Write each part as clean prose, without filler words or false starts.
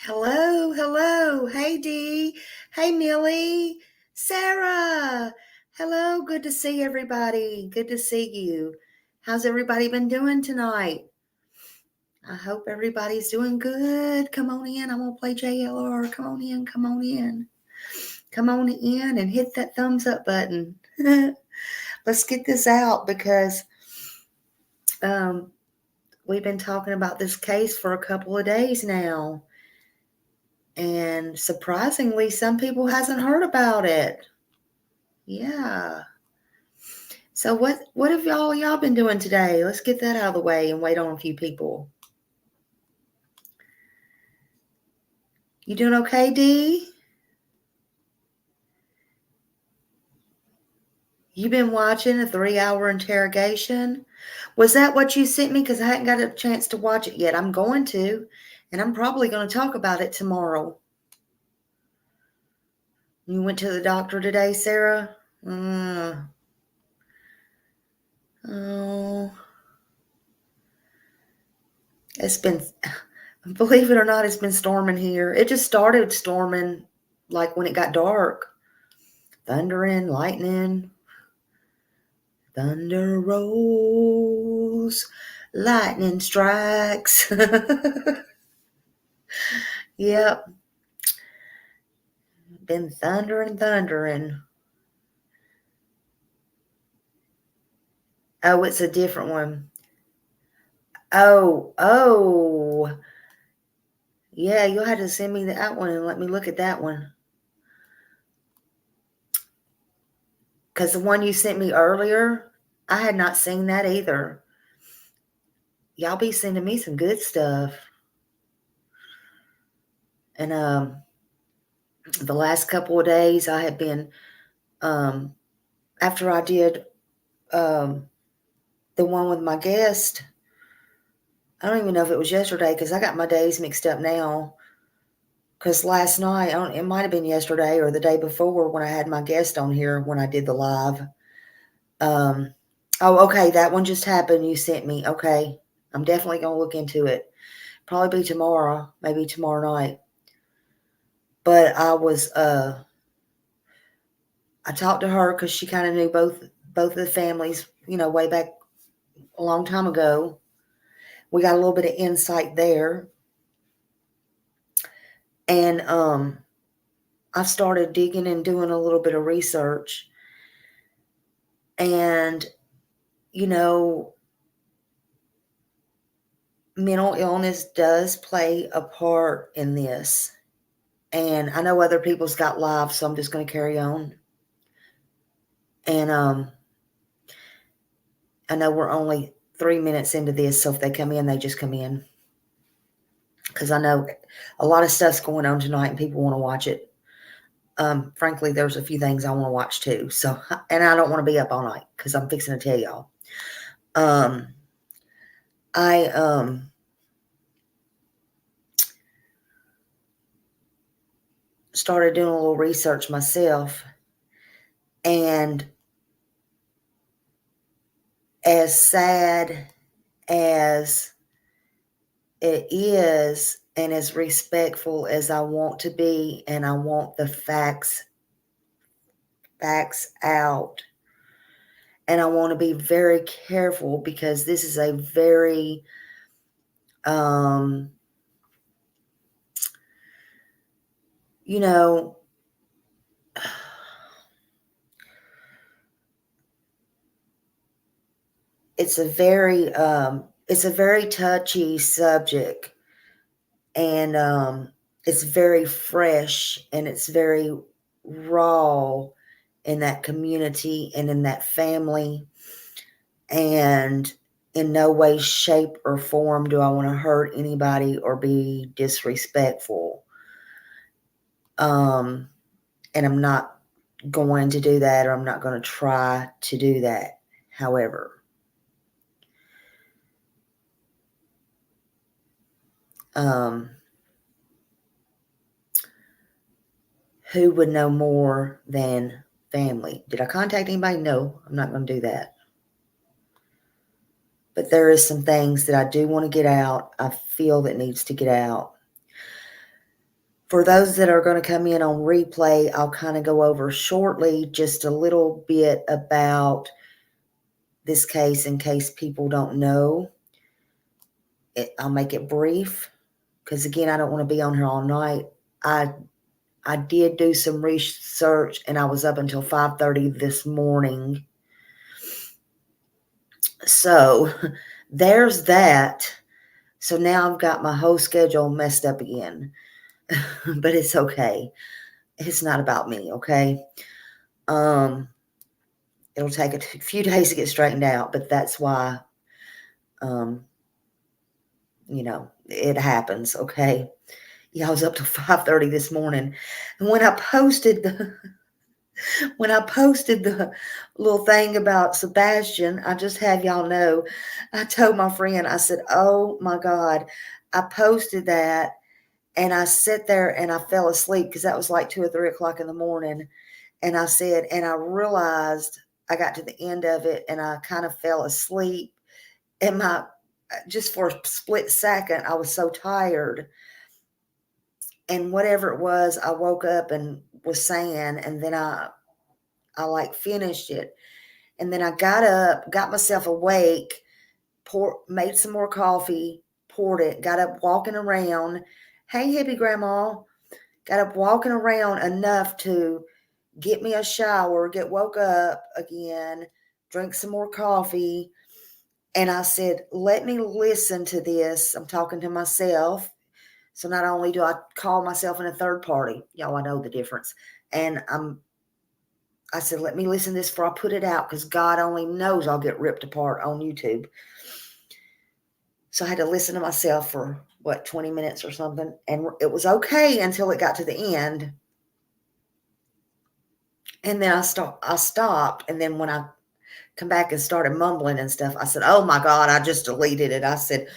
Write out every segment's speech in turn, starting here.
Hello, hello. Hey, Dee. Hey, Millie. Sarah. Hello, good to see everybody. Good to see you. How's everybody been doing tonight? I hope everybody's doing good. Come on in. I'm going to play JLR. Come on in. Come on in. Come on in and hit that thumbs up button. Let's get this out because we've been talking about this case for a couple of days now. And surprisingly, some people hasn't heard about it. Yeah. So what have y'all been doing today? Let's get that out of the way and wait on a few people. You doing okay, Dee? You been watching a 3-hour interrogation? Was that what you sent me? Because I hadn't got a chance to watch it yet. I'm going to, and I'm probably going to talk about it tomorrow. You went to the doctor today, Sarah? Oh. It's been, believe it or not, it's been storming here. It just started storming like when it got dark. Thundering, lightning. Thunder rolls, lightning strikes. Yep. Been thundering. Oh, it's a different one. Oh. Yeah, you'll have to send me that one and let me look at that one. Because the one you sent me earlier, I had not seen that either. Y'all be sending me some good stuff. And the last couple of days I have been, after I did the one with my guest, I don't even know if it was yesterday because I got my days mixed up now. Because last night, it might have been yesterday or the day before when I had my guest on here when I did the live. Oh, okay, that one just happened. You sent me. Okay, I'm definitely going to look into it. Probably be tomorrow, maybe tomorrow night. But I talked to her because she kind of knew both of the families, way back a long time ago. We got a little bit of insight there. And I started digging and doing a little bit of research. And, mental illness does play a part in this. And I know other people's got lives, so I'm just going to carry on. And I know we're only 3 minutes into this, so if they come in, they just come in. Because I know a lot of stuff's going on tonight and people want to watch it. Frankly, there's a few things I want to watch too. So, and I don't want to be up all night because I'm fixing to tell y'all. I started doing a little research myself, and as sad as it is, and as respectful as I want to be, and I want the facts out, and I want to be very careful because this is a very it's a very touchy subject, and it's very fresh and it's very raw in that community and in that family, and in no way, shape, or form do I want to hurt anybody or be disrespectful. And I'm not going to do that, or I'm not going to try to do that. However, who would know more than family? Did I contact anybody? No, I'm not going to do that. But there is some things that I do want to get out. I feel that needs to get out. For those that are going to come in on replay, I'll kind of go over shortly just a little bit about this case in case people don't know. I'll make it brief because, again, I don't want to be on here all night. I did do some research, and I was up until 5:30 this morning. So there's that. So now I've got my whole schedule messed up again. But it's okay. It's not about me, okay? It'll take a few days to get straightened out, but that's why, it happens, okay? Yeah, I was up till 5:30 this morning. And when I posted the little thing about Sebastian, I just have y'all know, I told my friend, I said, oh my God, I posted that and I sat there and I fell asleep because that was like 2 or 3 o'clock in the morning. And I said, and I realized I got to the end of it and I kind of fell asleep. And just for a split second, I was so tired. And whatever it was, I woke up and was saying, and then I like finished it. And then I got up, got myself awake, made some more coffee, poured it, got up walking around. Hey, hippie grandma. Got up walking around enough to get me a shower, get woke up again, drink some more coffee. And I said, let me listen to this. I'm talking to myself. So not only do I call myself in a third party, y'all, I know the difference. And I said, let me listen to this before I put it out because God only knows I'll get ripped apart on YouTube. So I had to listen to myself for 20 minutes or something. And it was okay until it got to the end. And then I stopped. And then when I come back and started mumbling and stuff, I said, oh my God, I just deleted it. I said,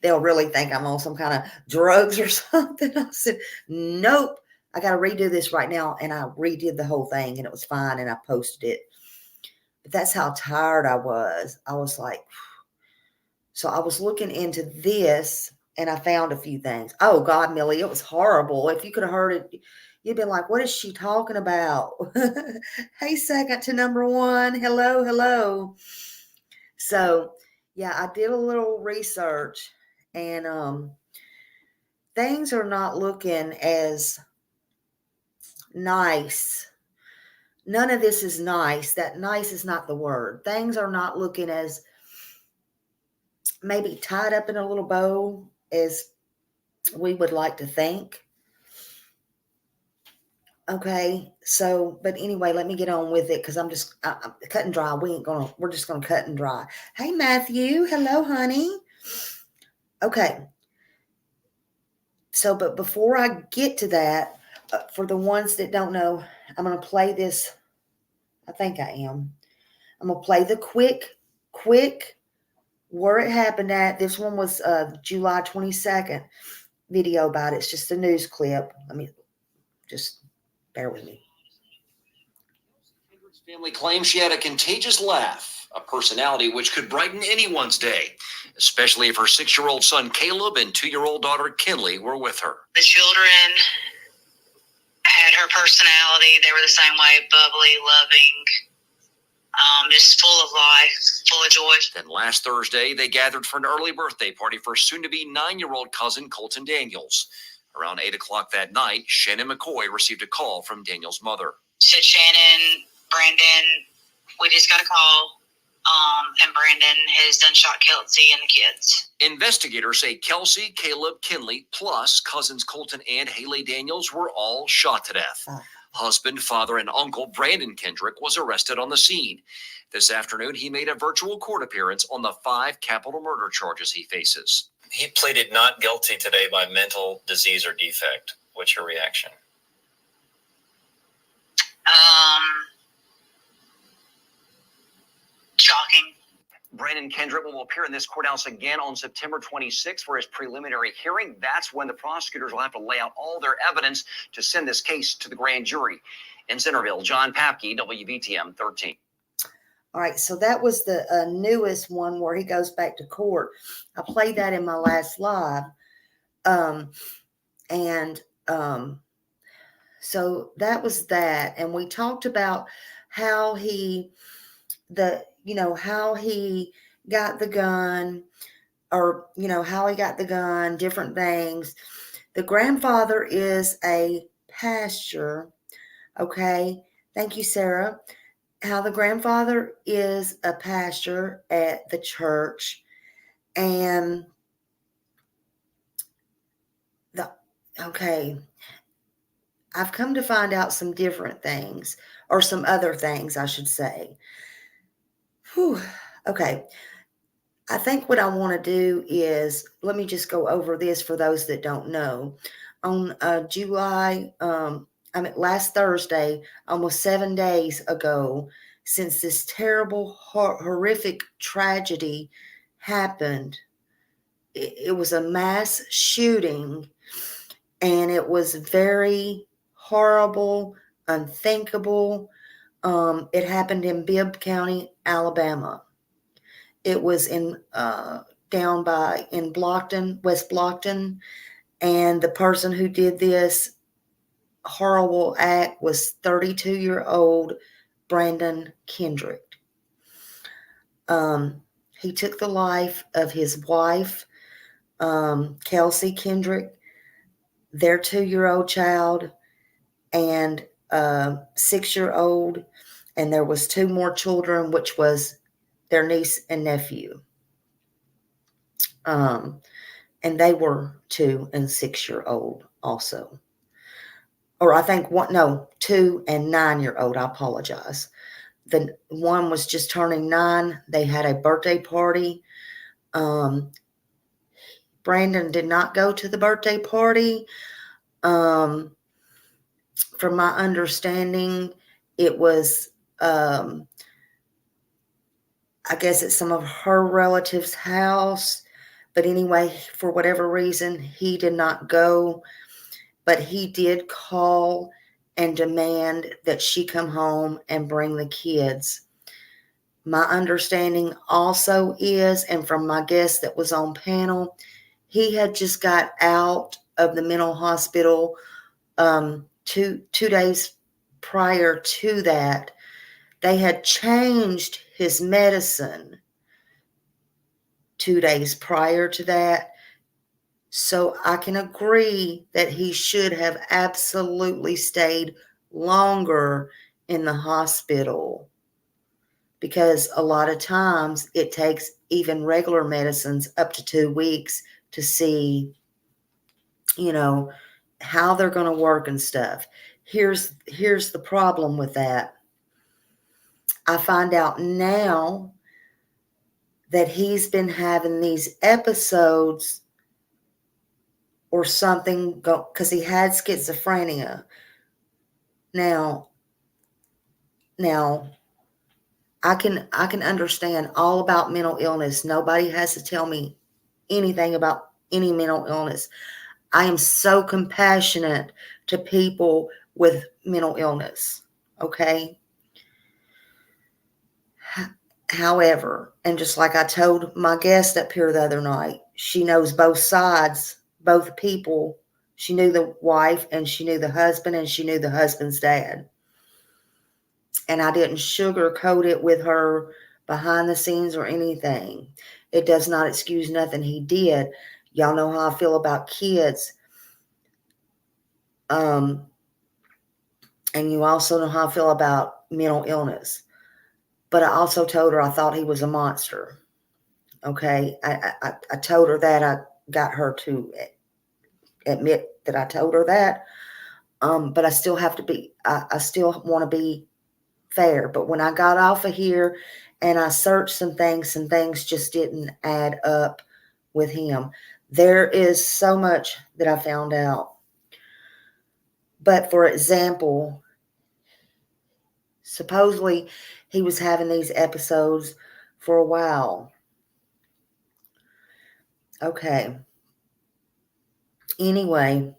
they'll really think I'm on some kind of drugs or something. I said, nope, I got to redo this right now. And I redid the whole thing and it was fine. And I posted it. But that's how tired I was. I was like, so I was looking into this and I found a few things. Oh God, Millie, it was horrible. If you could have heard it, you'd been like, what is she talking about? Hey, second to number one. Hello, hello. So yeah, I did a little research and things are not looking as nice. None of this is nice. That nice is not the word. Things are not looking as maybe tied up in a little bow as we would like to think. Okay, so, but anyway, let me get on with it because I'm cut and dry. We're just going to cut and dry. Hey, Matthew. Hello, honey. Okay. So, but before I get to that, for the ones that don't know, I'm going to play this. I think I am. I'm going to play the quick where it happened at. This one was July 22nd video about it. It's just a news clip. Let me just bear with me. Kendrick's family claims she had a contagious laugh, a personality which could brighten anyone's day, especially if her 6-year-old son Caleb and 2-year-old daughter Kinley were with her. The children had her personality. They were the same way, bubbly, loving, just full of life, full of joy. Then last Thursday, they gathered for an early birthday party for soon-to-be 9-year-old cousin Colton Daniels. Around 8 o'clock that night, Shannon McCoy received a call from Daniel's mother. She said, Shannon, Brandon, we just got a call, and Brandon has done shot Kelsey and the kids. Investigators say Kelsey, Caleb, Kinley, plus cousins Colton and Haley Daniels were all shot to death. Husband, father, and uncle Brandon Kendrick was arrested on the scene. This afternoon, he made a virtual court appearance on the 5 capital murder charges he faces. He pleaded not guilty today by mental disease or defect. What's your reaction? Shocking. Brandon Kendrick will appear in this courthouse again on September 26th for his preliminary hearing. That's when the prosecutors will have to lay out all their evidence to send this case to the grand jury. In Centerville, John Papke, WVTM 13. All right, so that was the newest one where he goes back to court. I played that in my last live. And So that was that. And we talked about how he how he got the gun, or, how he got the gun, different things. The grandfather is a pastor. Okay. Thank you, Sarah. How the grandfather is a pastor at the church, and okay, I've come to find out some different things, or some other things, I should say. Whew. Okay. I think what I want to do is, let me just go over this for those that don't know. On last Thursday, almost 7 days ago, since this terrible, horrific tragedy happened, it was a mass shooting, and it was very horrible, unthinkable. It happened in Bibb County, Alabama. It was in Blockton, West Blockton, and the person who did this horrible act was 32-year-old Brandon Kendrick. He took the life of his wife, Kelsey Kendrick, their 2-year-old child, and 6-year-old, and there was 2 more children, which was their niece and nephew. And they were 2 and 6-year-old also. Or I think 2 and 9-year-old. I apologize. The one was just turning 9. They had a birthday party. Brandon did not go to the birthday party. From my understanding, it was, I guess, at some of her relatives' house. But anyway, for whatever reason, he did not go. But he did call and demand that she come home and bring the kids. My understanding also is, and from my guest that was on panel, he had just got out of the mental hospital 2 days prior to that. They had changed his medicine 2 days prior to that. So I can agree that he should have absolutely stayed longer in the hospital, because a lot of times it takes even regular medicines up to 2 weeks to see, how they're going to work and stuff. Here's the problem with that. I find out now that he's been having these episodes or something, because he had schizophrenia. Now I can understand all about mental illness. Nobody has to tell me anything about any mental illness. I am so compassionate to people with mental illness. Okay. However, and just like I told my guest up here the other night, she knows both sides, both people. She knew the wife, and she knew the husband, and she knew the husband's dad. And I didn't sugarcoat it with her behind the scenes or anything. It does not excuse nothing he did. Y'all know how I feel about kids. And you also know how I feel about mental illness. But I also told her I thought he was a monster. Okay. I told her that. I got her to admit that I told her that. But I still have to be, I still want to be fair. But when I got off of here and I searched some things just didn't add up with him. There is so much that I found out. But for example, supposedly he was having these episodes for a while. Okay. Anyway,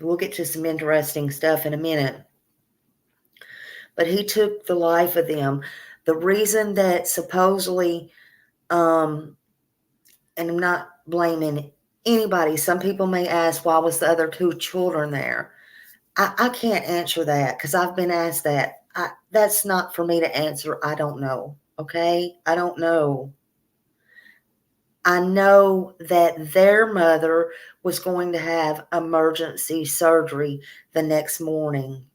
we'll get to some interesting stuff in a minute. But he took the life of them. The reason that supposedly, and I'm not blaming anybody, some people may ask, why was the other two children there? I can't answer that because I've been asked that. That's not for me to answer. I don't know. Okay? I don't know. I know that their mother was going to have emergency surgery the next morning.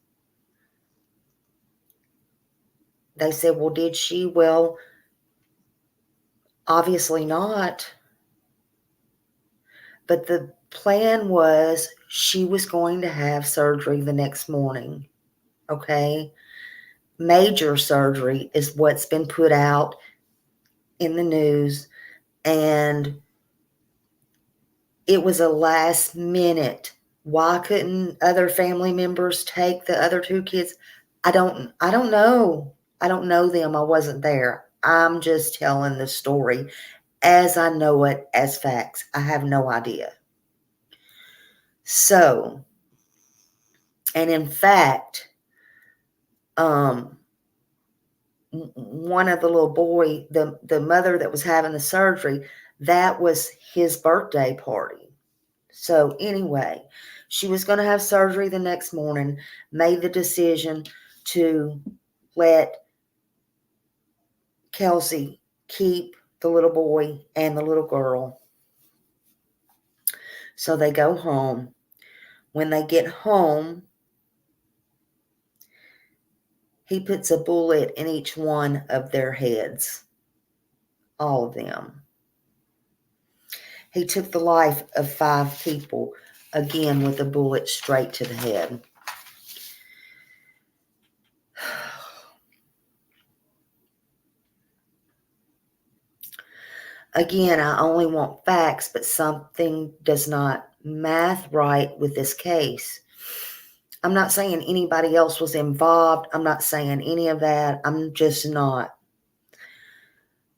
They said, well, did she? Well, obviously not. But the plan was she was going to have surgery the next morning. Okay? Major surgery is what's been put out in the news. And it was a last minute. Why couldn't other family members take the other two kids? I don't know. I don't know them. I wasn't there. I'm just telling the story as I know it as facts. I have no idea. So, and in fact, one of the little boy, the mother that was having the surgery, that was his birthday party. So anyway, she was going to have surgery the next morning, made the decision to let Kelsey keep the little boy and the little girl. So they go home. When they get home, he puts a bullet in each one of their heads. All of them. He took the life of 5 people, again with a bullet straight to the head. Again, I only want facts, but something does not math right with this case. I'm not saying anybody else was involved. I'm not saying any of that. I'm just not.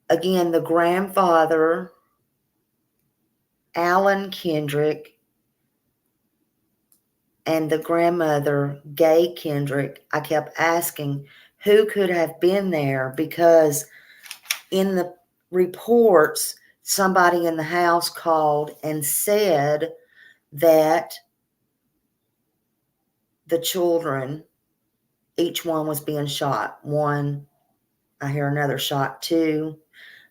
Again, the grandfather, Alan Kendrick, and the grandmother, Gay Kendrick, I kept asking who could have been there, because in the reports, somebody in the house called and said that the children, each one was being shot. 1, I hear another shot. 2,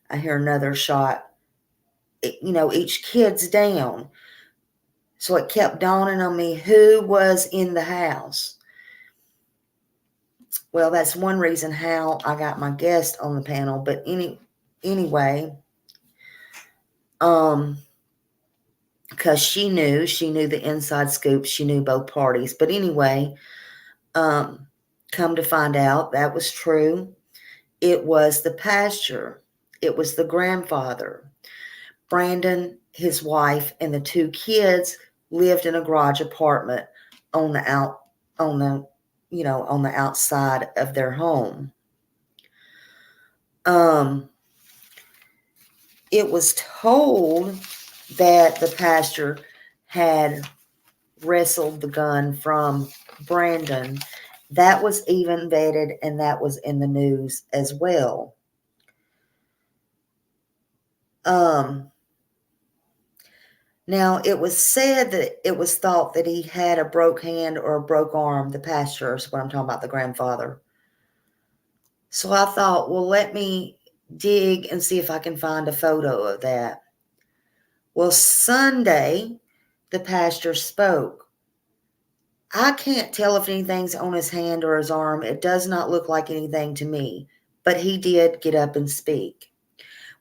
I hear another shot. Each kid's down. So it kept dawning on me who was in the house. Well, that's one reason how I got my guest on the panel. But anyway, because she knew the inside scoop. She knew both parties. But anyway, come to find out that was true. It was the pastor. It was the grandfather. Brandon, his wife, and the 2 kids lived in a garage apartment on the outside of their home. It was told that the pastor had wrestled the gun from Brandon. That was even vetted, and that was in the news as well. Now, it was said that it was thought that he had a broke hand or a broke arm, the pastor is what I'm talking about, the grandfather. So I thought, well, let me dig and see if I can find a photo of that. Well, Sunday, the pastor spoke. I can't tell if anything's on his hand or his arm. It does not look like anything to me, but he did get up and speak.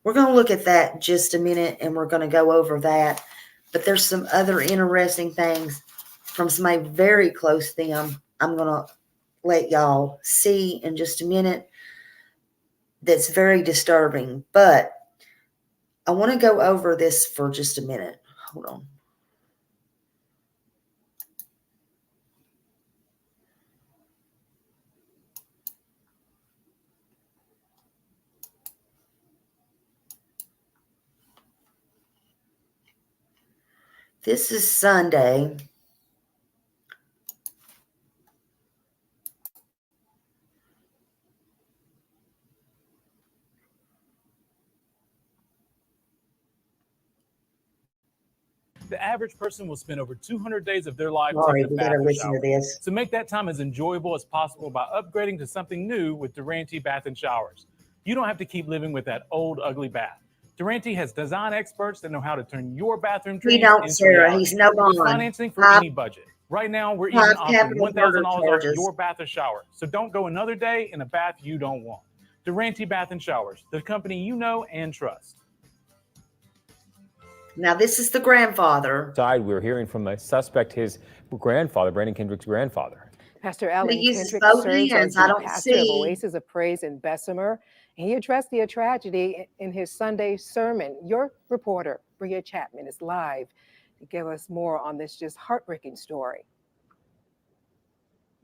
We're going to look at that just a minute, and we're going to go over that. But there's some other interesting things from somebody very close to them I'm going to let y'all see in just a minute that's very disturbing. But I want to go over this for just a minute. Hold on. This is Sunday. The average person will spend over 200 days of their life Sorry, taking we a bath gotta or listen to shower. this. So make that time as enjoyable as possible by upgrading to something new with Durante Bath and Showers. You don't have to keep living with that old, ugly bath. Durante has design experts that know how to turn your bathroom He dreams don't, into Sarah. reality. He's no With bond. financing for High, any budget. Right now, we're high even offering capital murder $1,000 off charges. your bath or shower. So don't go another day in a bath you don't want. Durante Bath and Showers, the company you know and trust. Now, this is the grandfather. We're hearing from a suspect, his grandfather, Brandon Kendrick's grandfather. Pastor Alan uses Kendrick both serves hands. as I the don't pastor of see. Oasis of Praise in Bessemer. And he addressed the tragedy in his Sunday sermon. Your reporter, Bria Chapman, is live to give us more on this just heartbreaking story.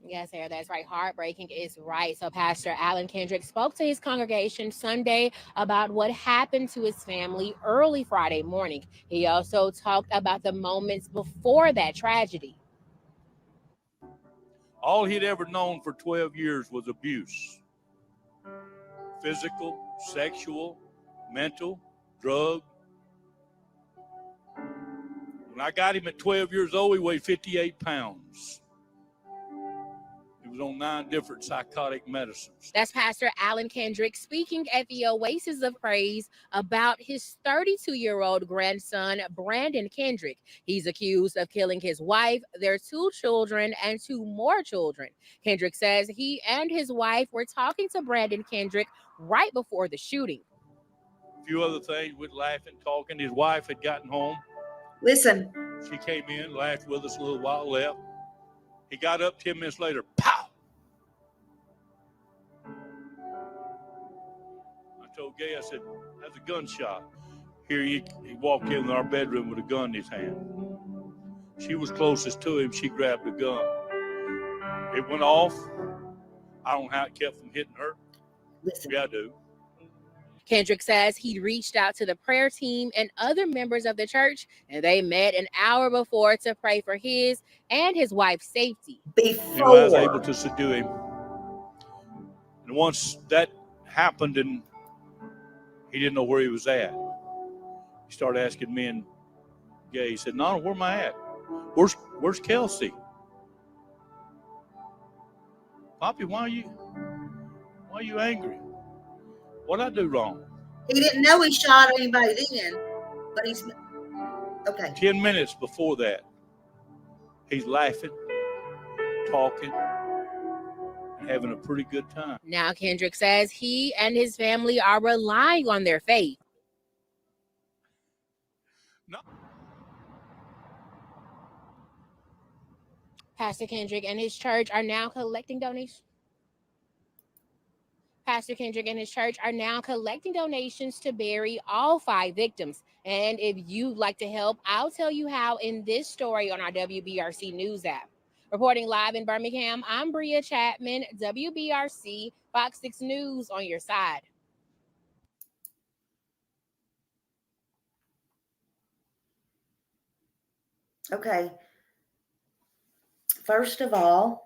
Yes, Sarah, that's right. Heartbreaking is right. So Pastor Alan Kendrick spoke to his congregation Sunday about what happened to his family early Friday morning. He also talked about the moments before that tragedy. All he'd ever known for 12 years was abuse. Physical, sexual, mental, drug. When I got him at 12 years old, he weighed 58 pounds. He was on 9 different psychotic medicines. That's Pastor Alan Kendrick speaking at the Oasis of Praise about his 32-year-old grandson, Brandon Kendrick. He's accused of killing his wife, their 2 children, and 2 more children. Kendrick says he and his wife were talking to Brandon Kendrick right before the shooting. A few other things, we'd laughing, talking. His wife had gotten home. Listen. She came in, laughed with us a little while, left. He got up 10 minutes later, pow! I told Gay, I said, that's a gunshot. Here he walked in our bedroom with a gun in his hand. She was closest to him. She grabbed the gun. It went off. I don't know how it kept from hitting her. Listen. Yeah, I do. Kendrick says he reached out to the prayer team and other members of the church, and they met an hour before to pray for his and his wife's safety. Before. I was able to subdue him. And once that happened and he didn't know where he was at, he started asking me and Gay. He said, "No, where am I at? Where's Kelsey? Poppy, why are you angry? What'd I do wrong?" He didn't know he shot anybody then, but he's okay. 10 minutes before that, he's laughing, talking, and having a pretty good time. Now, Kendrick says he and his family are relying on their faith. No. Pastor Kendrick and his church are now collecting donations. Pastor Kendrick and his church are now collecting donations to bury all 5 victims. And if you'd like to help, I'll tell you how in this story on our WBRC News app. Reporting live in Birmingham, I'm Bria Chapman, WBRC Fox 6 News on your side. Okay. First of all,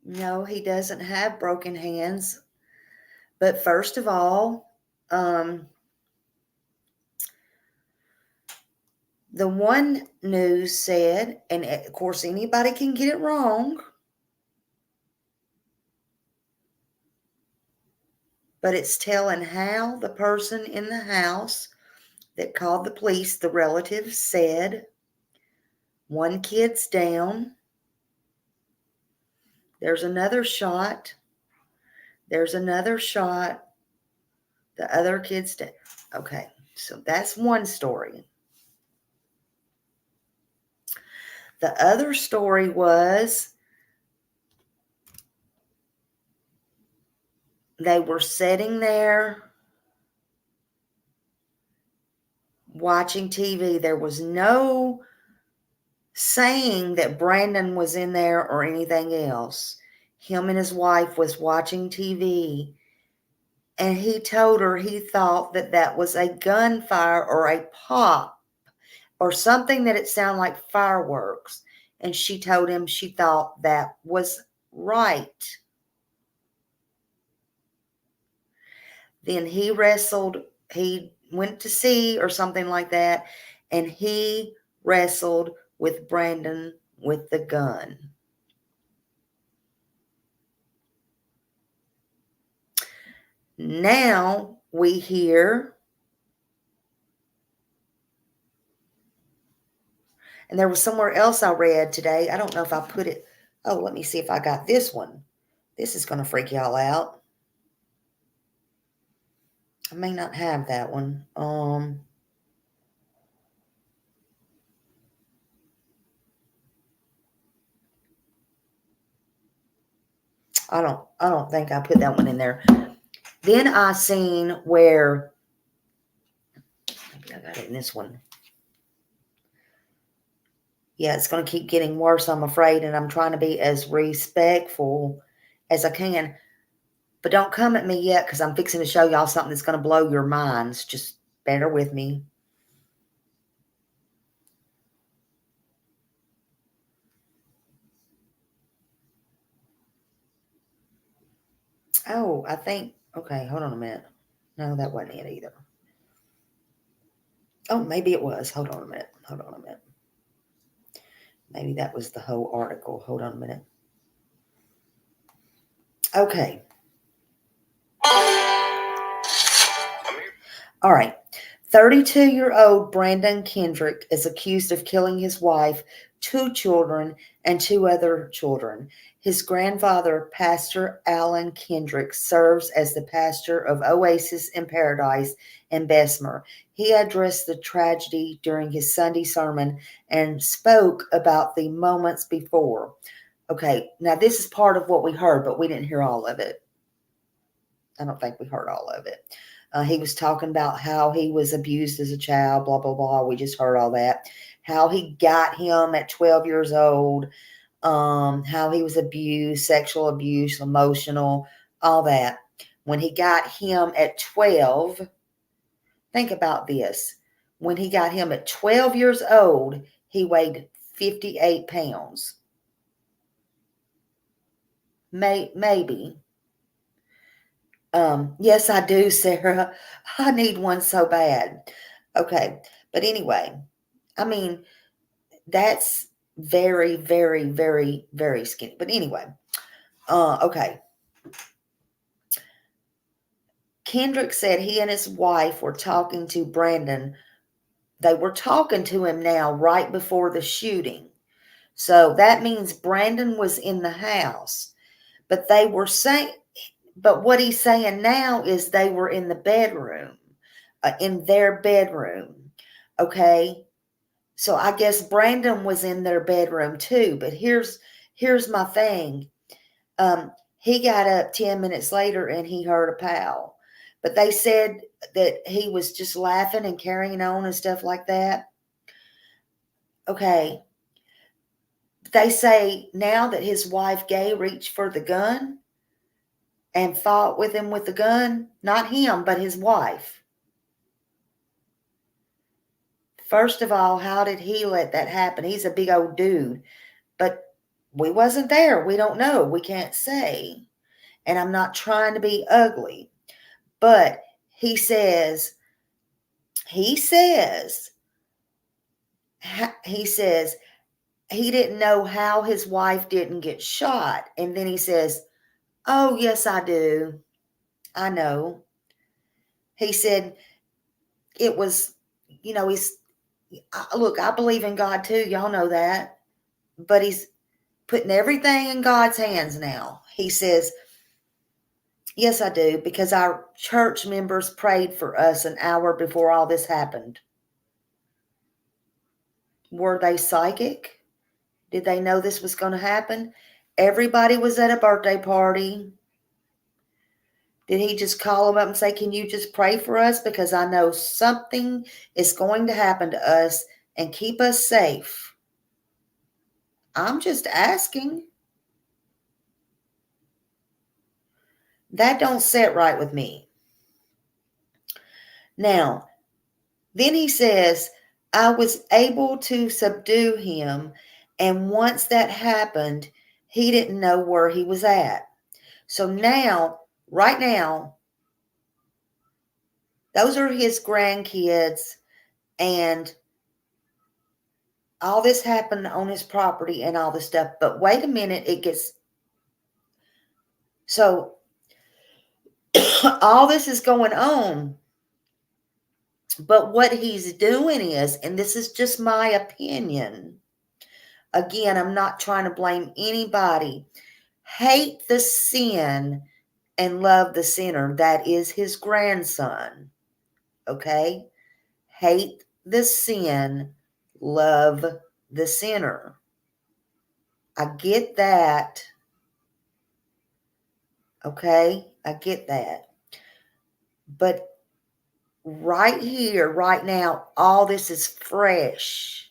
no, he doesn't have broken hands. But first of all, the one news said, and of course anybody can get it wrong, but it's telling how the person in the house that called the police, the relative, said, one kid's down. There's another shot. There's another shot. The other kid's down. Okay, so that's one story. The other story was they were sitting there watching TV. There was no saying that Brandon was in there or anything else. Him and his wife was watching TV, and he told her he thought that was a gunfire or a pop or something that it sounded like fireworks. And she told him she thought that was right. Then he wrestled. He went to sea or something like that, and he wrestled with Brandon with the gun. Now we hear, and there was somewhere else I read today. I don't know if I put it. Oh, let me see if I got this one. This is going to freak y'all out. I may not have that one. I don't think I put that one in there. Then I seen where, maybe I got it in this one. Yeah, it's going to keep getting worse, I'm afraid, and I'm trying to be as respectful as I can. But don't come at me yet, because I'm fixing to show y'all something that's going to blow your minds. Just bear with me. Oh, I think, okay, hold on a minute. No, that wasn't it either. Oh, maybe it was. Hold on a minute. Hold on a minute. Maybe that was the whole article. Hold on a minute. Okay. All right. 32-year-old Brandon Kendrick is accused of killing his wife, 2 children, and 2 other children. His grandfather, Pastor Alan Kendrick, serves as the pastor of Oasis in Paradise in Bessemer. He addressed the tragedy during his Sunday sermon and spoke about the moments before. Okay, now this is part of what we heard, but we didn't hear all of it. I don't think we heard all of it. He was talking about how he was abused as a child, blah, blah, blah. We just heard all that. How he got him at 12 years old, how he was abused, sexual abuse, emotional, all that. When he got him at 12, think about this. When he got him at 12 years old, he weighed 58 pounds. Maybe. Yes, I do, Sarah. I need one so bad. Okay. But anyway, I mean, that's very, very, very, very skinny. But anyway, okay. Kendrick said he and his wife were talking to Brandon. They were talking to him now right before the shooting. So that means Brandon was in the house. But they were saying, but what he's saying now is they were in the bedroom, in their bedroom. Okay. So I guess Brandon was in their bedroom too. But here's my thing. He got up 10 minutes later and he heard a pow. But they said that he was just laughing and carrying on and stuff like that. Okay. They say now that his wife, Gay, reached for the gun and fought with him with the gun. Not him, but his wife. First of all, how did he let that happen? He's a big old dude. But we wasn't there. We don't know. We can't say. And I'm not trying to be ugly. But he says he didn't know how his wife didn't get shot. And then he says, oh, yes, I do. I know. He said it was, look, I believe in God too. Y'all know that. But he's putting everything in God's hands now. He says, yes, I do, because our church members prayed for us an hour before all this happened. Were they psychic? Did they know this was going to happen? Everybody was at a birthday party. Did he just call them up and say, can you just pray for us? Because I know something is going to happen to us and keep us safe. I'm just asking. That don't sit right with me. Now, then he says, I was able to subdue him. And once that happened, he didn't know where he was at. So now, right now, Those are his grandkids, and all this happened on his property and all this stuff. But wait a minute, it gets so all this is going on. But what he's doing is, and this is just my opinion, again, I'm not trying to blame anybody. Hate the sin and love the sinner. That is his grandson. Okay? Hate the sin, love the sinner. I get that. Okay? I get that. But right here, right now, all this is fresh.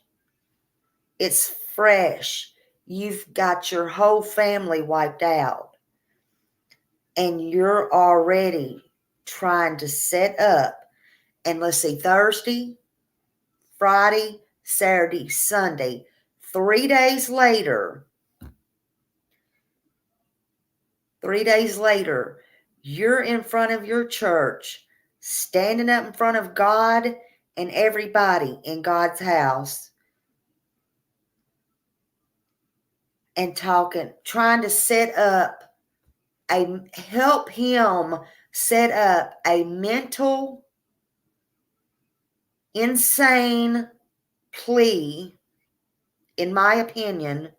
It's fresh. You've got your whole family wiped out. And you're already trying to set up. And let's see, Thursday, Friday, Saturday, Sunday, 3 days later, you're in front of your church, standing up in front of God and everybody in God's house and talking, trying to help him set up a mental, insane plea, in my opinion,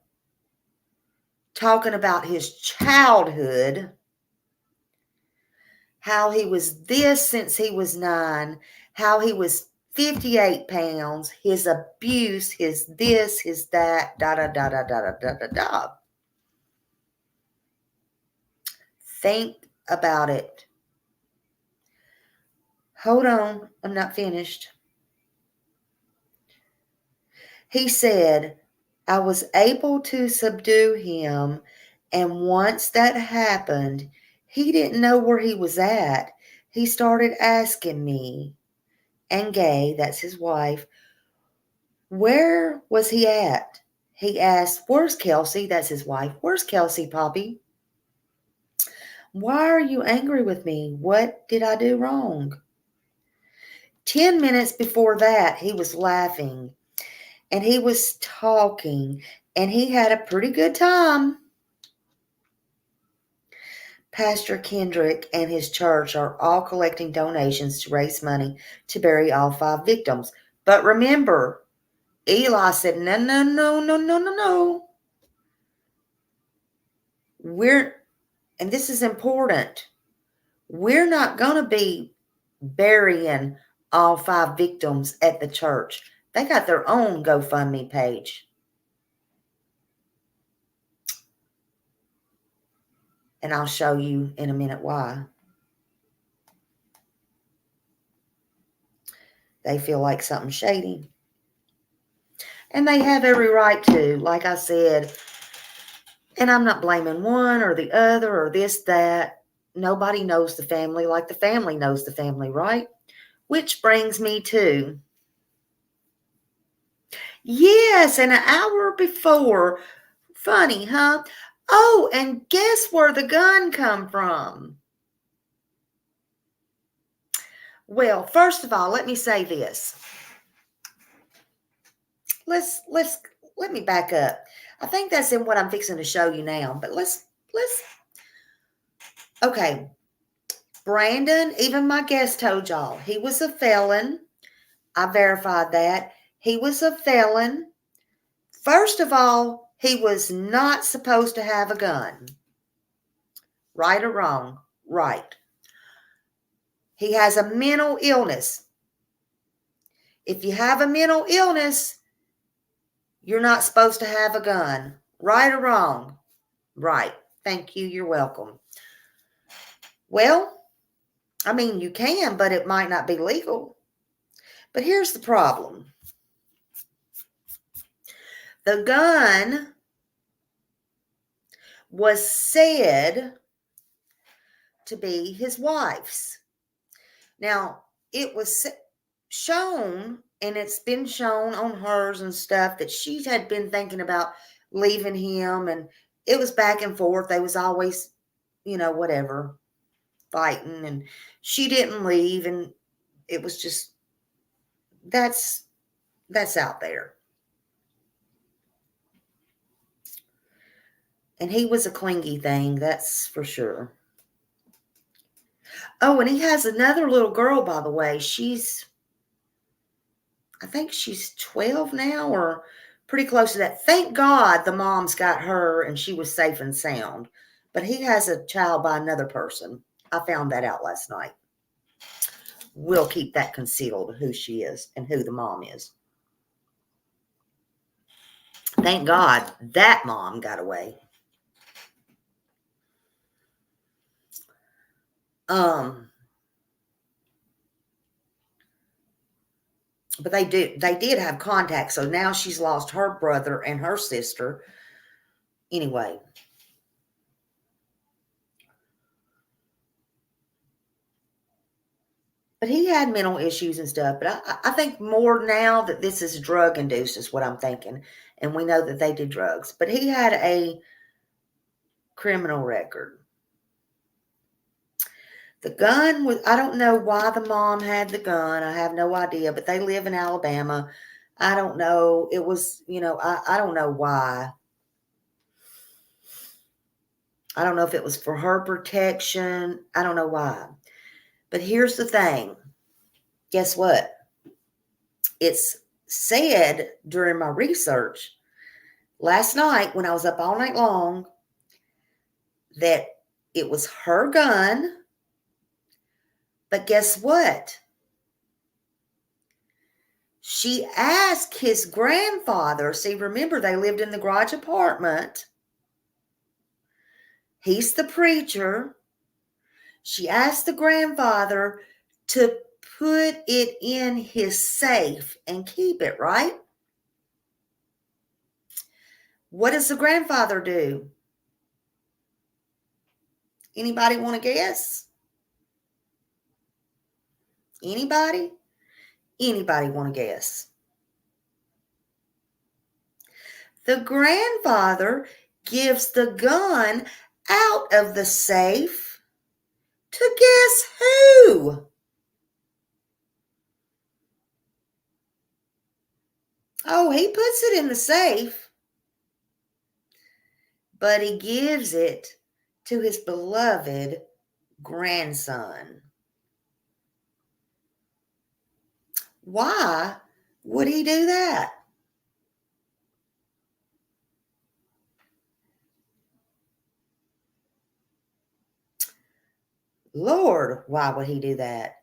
talking about his childhood, how he was this since he was 9, how he was 58 pounds, his abuse, his this, his that, da. Think about it. Hold on, I'm not finished. He said, I was able to subdue him, and once that happened, he didn't know where he was at. He started asking me, and Gay, that's his wife, where was he at? He asked, where's Kelsey? That's his wife. Where's Kelsey, Poppy? Why are you angry with me? What did I do wrong? 10 minutes before that, he was laughing, and he was talking, and he had a pretty good time. Pastor Kendrick and his church are all collecting donations to raise money to bury all 5 victims. But remember, Eli said, no. And this is important, we're not going to be burying all 5 victims at the church. They got their own GoFundMe page. And I'll show you in a minute why. They feel like something shady. And they have every right to, like I said. And I'm not blaming one or the other or this, that. Nobody knows the family like the family knows the family, right? Which brings me to, yes, and an hour before. Funny, huh? Oh, and guess where the gun come from? Well, first of all, let me say this. Let me back up. I think that's in what I'm fixing to show you now, but let's okay. Brandon, even my guest told y'all, he was a felon. I verified that. He was a felon. First of all, he was not supposed to have a gun. Right or wrong? Right. He has a mental illness. If you have a mental illness, you're not supposed to have a gun. Right or wrong? Right. Thank you. You're welcome. Well, I mean, you can, but it might not be legal. But here's the problem. The gun was said to be his wife's. Now, it was shown, and it's been shown on hers and stuff, that she had been thinking about leaving him, and it was back and forth. They was always, whatever, fighting, and she didn't leave, and it was just, that's out there. And he was a clingy thing, that's for sure. Oh, and he has another little girl, by the way. I think she's 12 now, or pretty close to that. Thank God the mom's got her and she was safe and sound. But he has a child by another person. I found that out last night. We'll keep that concealed, who she is and who the mom is. Thank God that mom got away. But they did have contact. So now she's lost her brother and her sister. Anyway. But he had mental issues and stuff. But I think more now that this is drug induced is what I'm thinking. And we know that they did drugs. But he had a criminal record. The gun was, I don't know why the mom had the gun. I have no idea. But they live in Alabama. I don't know. It was, I don't know why. I don't know if it was for her protection. I don't know why. But here's the thing. Guess what? It's said during my research last night when I was up all night long that it was her gun. But guess what? She asked his grandfather. See, remember, they lived in the garage apartment. He's the preacher. She asked the grandfather to put it in his safe and keep it, right? What does the grandfather do? Anybody want to guess? Anybody? Anybody want to guess? The grandfather gives the gun out of the safe to guess who? Oh, he puts it in the safe, but he gives it to his beloved grandson. Why would he do that? Lord, why would he do that?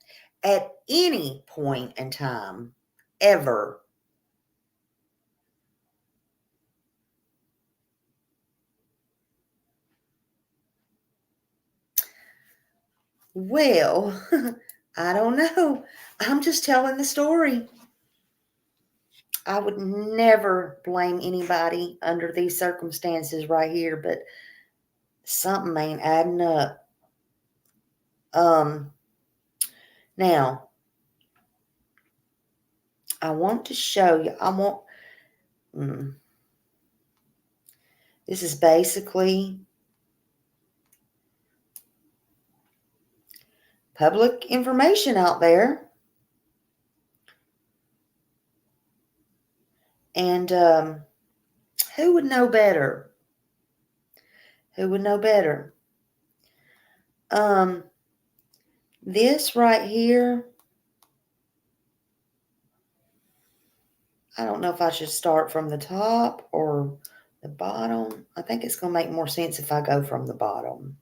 At any point in time, ever. Well, I don't know. I'm just telling the story. I would never blame anybody under these circumstances right here, but something ain't adding up. Now, I want to show you, this is basically public information out there. And who would know better? Who would know better? This right here, I don't know if I should start from the top or the bottom. I think it's going to make more sense if I go from the bottom.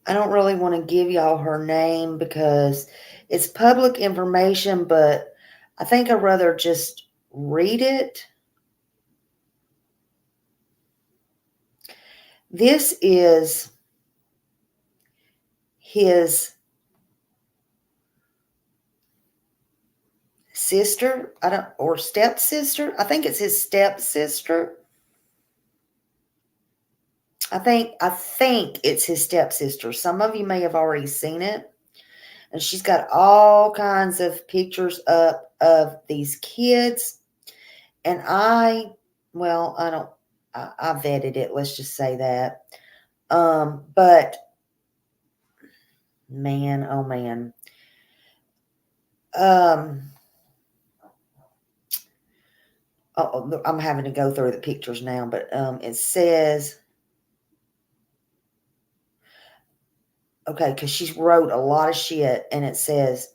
I don't really want to give y'all her name because it's public information, but I think I'd rather just read it. This is his sister, or stepsister. I think it's his stepsister. I think it's his stepsister. Some of you may have already seen it. And she's got all kinds of pictures up of these kids. And I vetted it. Let's just say that. But Man, oh man. Oh, I'm having to go through the pictures now, but it says, okay, because she wrote a lot of shit, and it says,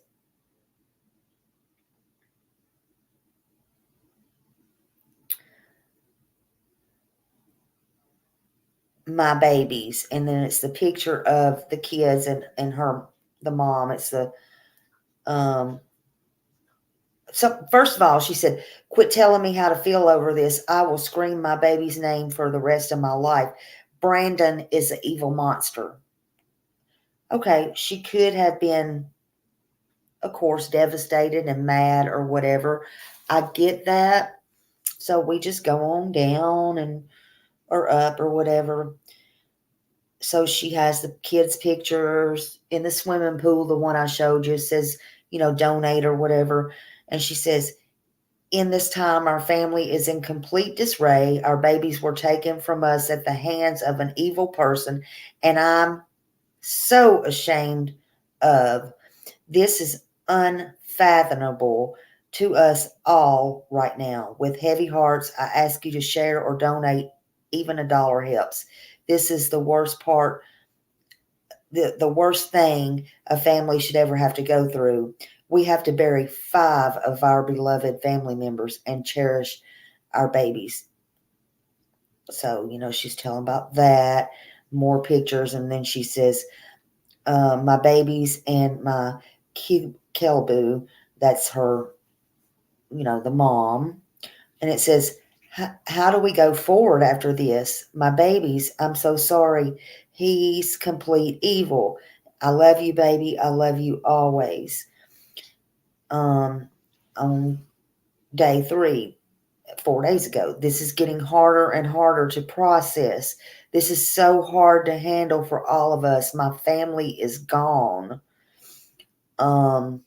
my babies, and then it's the picture of the kids and her, the mom. It's the so first of all, she said, quit telling me how to feel over this. I will scream my baby's name for the rest of my life. Brandon is an evil monster. Okay, she could have been, of course, devastated and mad or whatever. I get that. So we just go on down and or up or whatever. So she has the kids' pictures in the swimming pool. The one I showed you says, donate or whatever. And she says, in this time, our family is in complete disarray. Our babies were taken from us at the hands of an evil person. And I'm so ashamed of. This is unfathomable to us all right now. With heavy hearts, I ask you to share or donate. Even $1 helps. This is the worst part, the worst thing a family should ever have to go through. We have to bury 5 of our beloved family members and cherish our babies. So, she's telling about that, more pictures. And then she says, my babies and my Kelbu, that's her, the mom. And it says, how do we go forward after this? My babies, I'm so sorry. He's complete evil. I love you, baby. I love you always. On day 3, 4 days ago, this is getting harder and harder to process. This is so hard to handle for all of us. My family is gone. More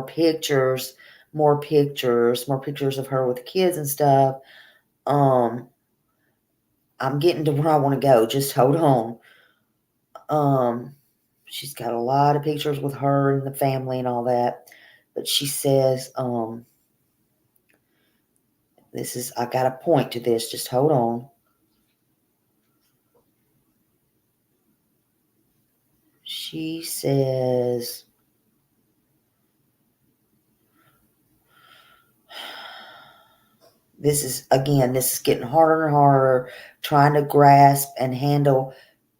pictures of her with the kids and stuff. I'm getting to where I want to go. Just hold on. She's got a lot of pictures with her and the family and all that. But she says, I got a point to this. Just hold on. She says, this is getting harder and harder, trying to grasp and handle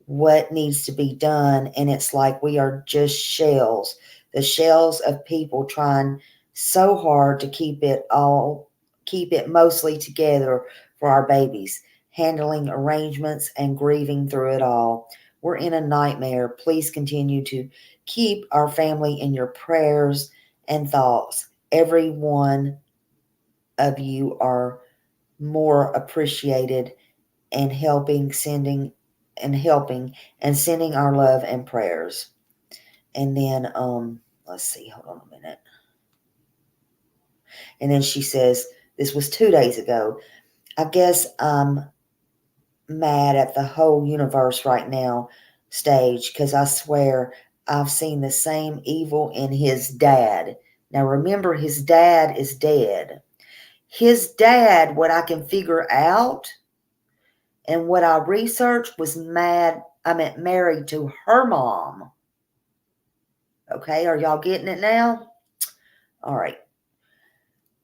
what needs to be done. And it's like we are just shells, the shells of people trying so hard to keep it mostly together for our babies, handling arrangements and grieving through it all. We're in a nightmare. Please continue to keep our family in your prayers and thoughts. Every one of you are more appreciated and sending our love and prayers. And then let's see, hold on a minute. And then she says, this was 2 days ago. I guess I'm mad at the whole universe right now stage, because I swear I've seen the same evil in his dad. Now remember, his dad is dead. His dad, what I can figure out and what I researched, was married to her mom. Okay, are y'all getting it now? All right.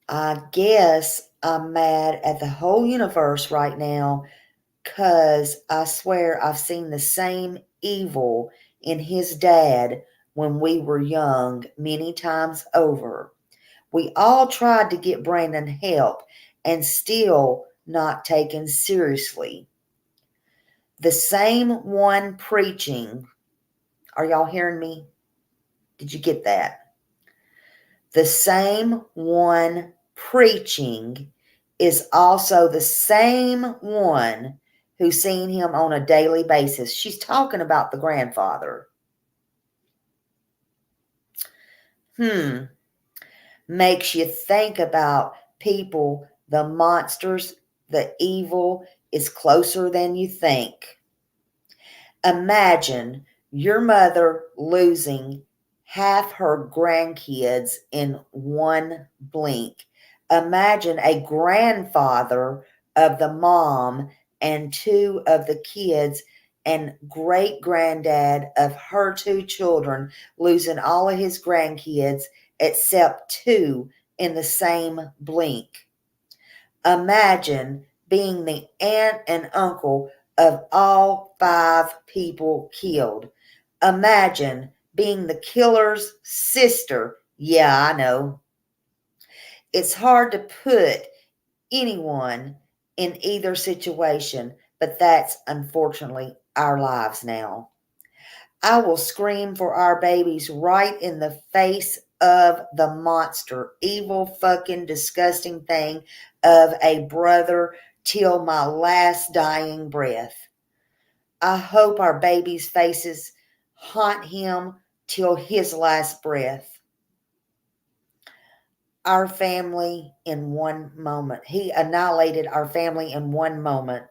I guess I'm mad at the whole universe right now because I swear I've seen the same evil in his dad when we were young many times over. We all tried to get Brandon help and still not taken seriously. The same one preaching, are y'all hearing me? Did you get that? The same one preaching is also the same one who's seen him on a daily basis. She's talking about the grandfather. Makes you think about people, the monsters, the evil is closer than you think. Imagine Your mother losing half her grandkids in one blink. Imagine a grandfather of the mom and 2 of the kids and great granddad of her 2 children losing all of his grandkids except 2 in the same blink. Imagine being the aunt and uncle of all 5 people killed. Imagine being the killer's sister. Yeah, I know. It's hard to put anyone in either situation, but that's unfortunately our lives now. I will scream for our babies right in the face of the monster, evil, fucking, disgusting thing of a brother till my last dying breath. I hope our babies' faces haunt him till his last breath. Our family in one moment. He annihilated our family in one moment.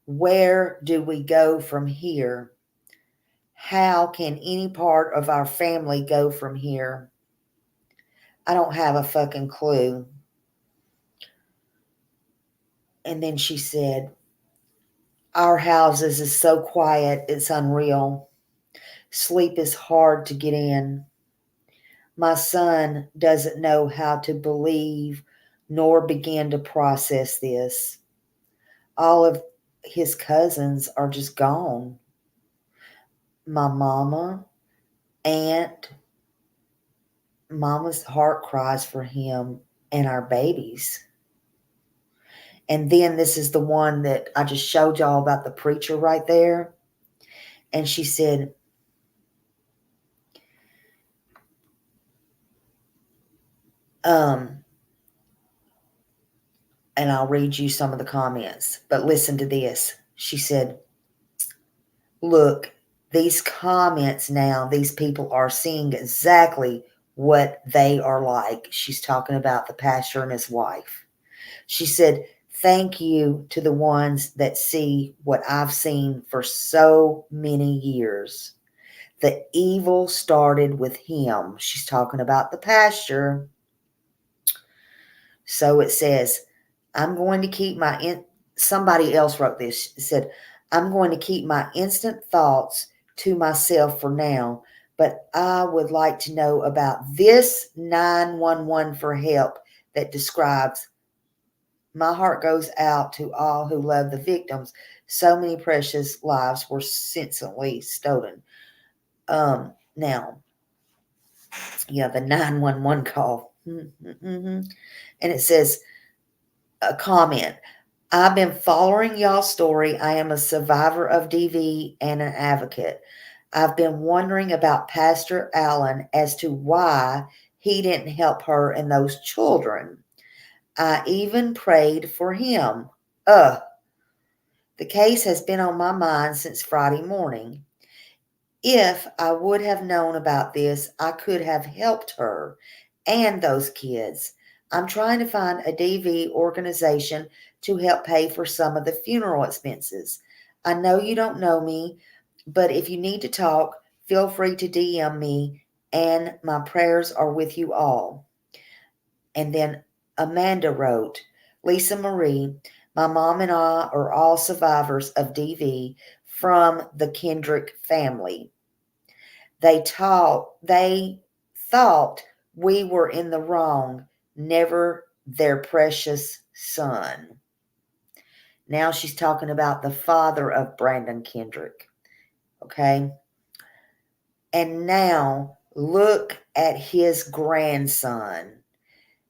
Where do we go from here? How can any part of our family go from here? I don't have a fucking clue. And then she said, our houses is so quiet, it's unreal. Sleep is hard to get in. My son doesn't know how to believe nor begin to process this. All of his cousins are just gone. My mama, aunt, mama's heart cries for him and our babies. And then this is the one that I just showed y'all about the preacher right there. And she said, and I'll read you some of the comments, but listen to this. She said, look, these comments now, these people are seeing exactly what they are like. She's talking about the pastor and his wife. She said, thank you to the ones that see what I've seen for so many years. The evil started with him. She's talking about the pastor. So it says, I'm going to keep somebody else wrote this. It said, I'm going to keep my instant thoughts to myself for now, but I would like to know about this 911 for help that describes, my heart goes out to all who love the victims. So many precious lives were senselessly stolen. Now, yeah, the 911 call. And it says, a comment. I've been following y'all's story. I am a survivor of DV and an advocate. I've been wondering about Pastor Allen as to why he didn't help her and those children. I even prayed for him. The case has been on my mind since Friday morning. If I would have known about this, I could have helped her and those kids. I'm trying to find a DV organization to help pay for some of the funeral expenses. I know you don't know me, but if you need to talk, feel free to DM me, and my prayers are with you all. And then Amanda wrote, Lisa Marie, my mom and I are all survivors of DV from the Kendrick family. They thought we were in the wrong, never their precious son. Now she's talking about the father of Brandon Kendrick. Okay. And now look at his grandson.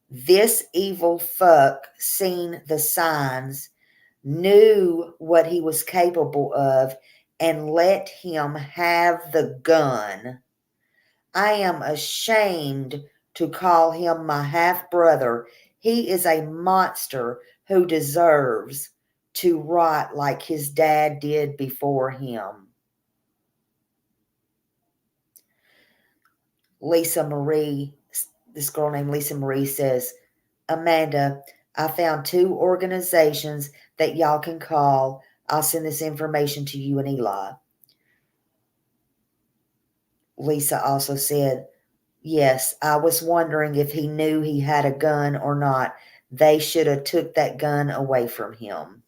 This evil fuck seen the signs, knew what he was capable of, and let him have the gun. I am ashamed to call him my half-brother. He is a monster who deserves to rot like his dad did before him. Lisa Marie, this girl named Lisa Marie says, Amanda, I found 2 organizations that y'all can call. I'll send this information to you and Eli. Lisa also said, yes, I was wondering if he knew he had a gun or not. They should have took that gun away from him.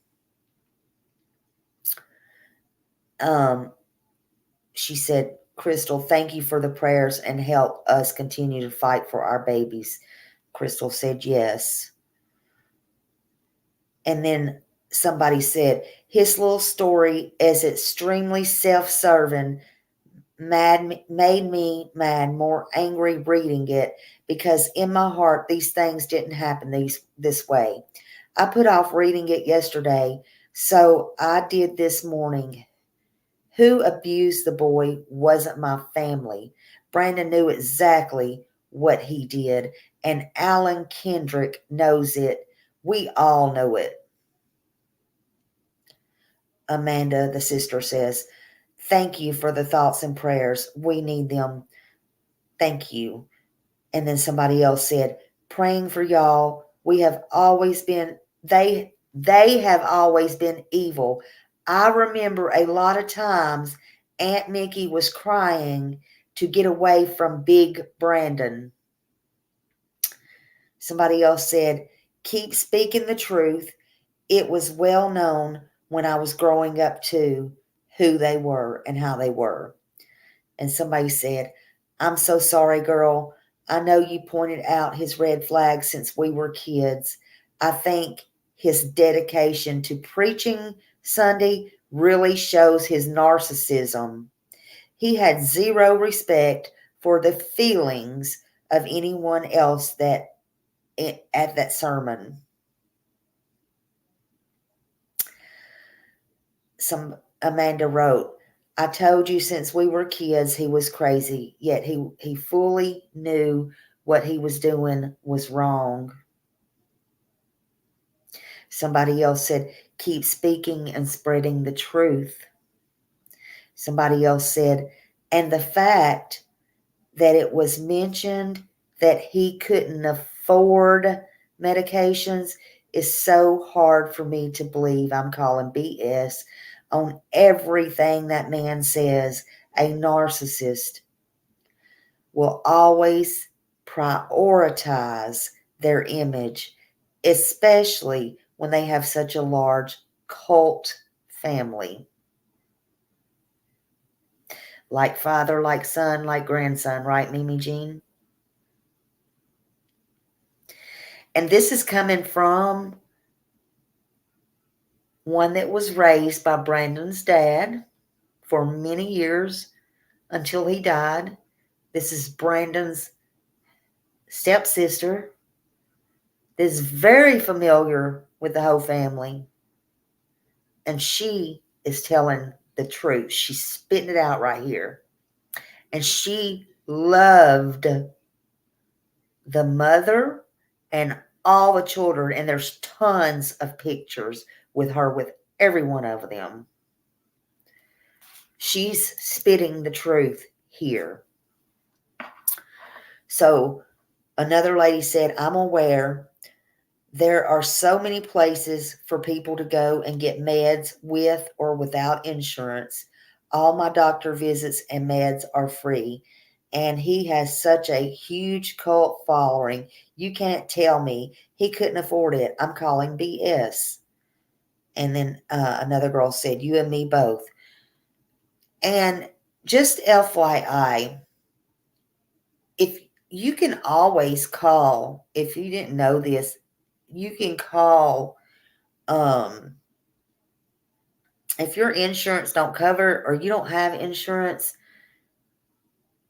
She said, Crystal, thank you for the prayers and help us continue to fight for our babies. Crystal said yes. And then somebody said, his little story is extremely self-serving, made me mad, more angry reading it, because in my heart, these things didn't happen this way. I put off reading it yesterday, so I did this morning. Who abused the boy wasn't my family. Brandon knew exactly what he did, and Alan Kendrick knows it. We all know it. Amanda, the sister, says, thank you for the thoughts and prayers. We need them. Thank you. And then somebody else said, praying for y'all. We have always been, they have always been evil. I remember a lot of times Aunt Mickey was crying to get away from Big Brandon. Somebody else said, keep speaking the truth. It was well known when I was growing up too, who they were and how they were. And somebody said, I'm so sorry, girl. I know you pointed out his red flags since we were kids. I think his dedication to preaching Sunday really shows his narcissism. He had zero respect for the feelings of anyone else at that sermon. Amanda wrote, I told you since we were kids he was crazy, yet he fully knew what he was doing was wrong. Somebody else said, keep speaking and spreading the truth. Somebody else said, and the fact that it was mentioned that he couldn't afford medications is so hard for me to believe. I'm calling BS on everything that man says. A narcissist will always prioritize their image, especially when they have such a large cult family. Like father, like son, like grandson, right, Mimi Jean? And this is coming from one that was raised by Brandon's dad for many years until he died. This is Brandon's stepsister. That is very familiar with the whole family. And she is telling the truth. She's spitting it out right here. And she loved the mother and all the children. And there's tons of pictures with her, with every one of them. She's spitting the truth here. So another lady said, I'm aware there are so many places for people to go and get meds with or without insurance. All my doctor visits and meds are free. And he has such a huge cult following. You can't tell me he couldn't afford it. I'm calling BS. And then another girl said, you and me both. And just FYI, if you can always call, if you didn't know this, you can call, if your insurance don't cover or you don't have insurance,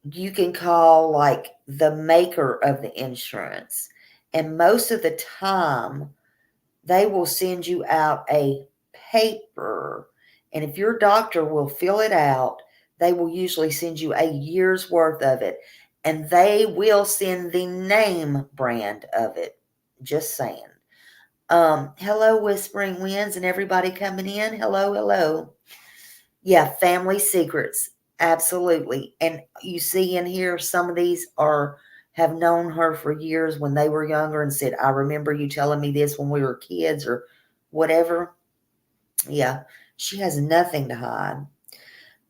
you can call like the maker of the insurance. And most of the time, they will send you out a paper. And if your doctor will fill it out, they will usually send you a year's worth of it. And they will send the name brand of it. Just saying. Hello, Whispering Winds and everybody coming in. Hello, hello. Yeah, family secrets. Absolutely. And you see in here, some of these have known her for years when they were younger and said, I remember you telling me this when we were kids or whatever. Yeah, she has nothing to hide.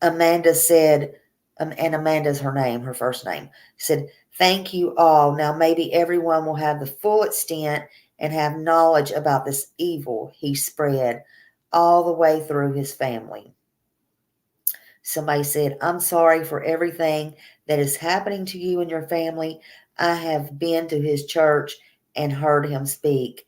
Amanda said, and Amanda's her name, her first name, said, "Thank you all. Now maybe everyone will have the full extent and have knowledge about this evil he spread all the way through his family." Somebody said, "I'm sorry for everything that is happening to you and your family. I have been to his church and heard him speak.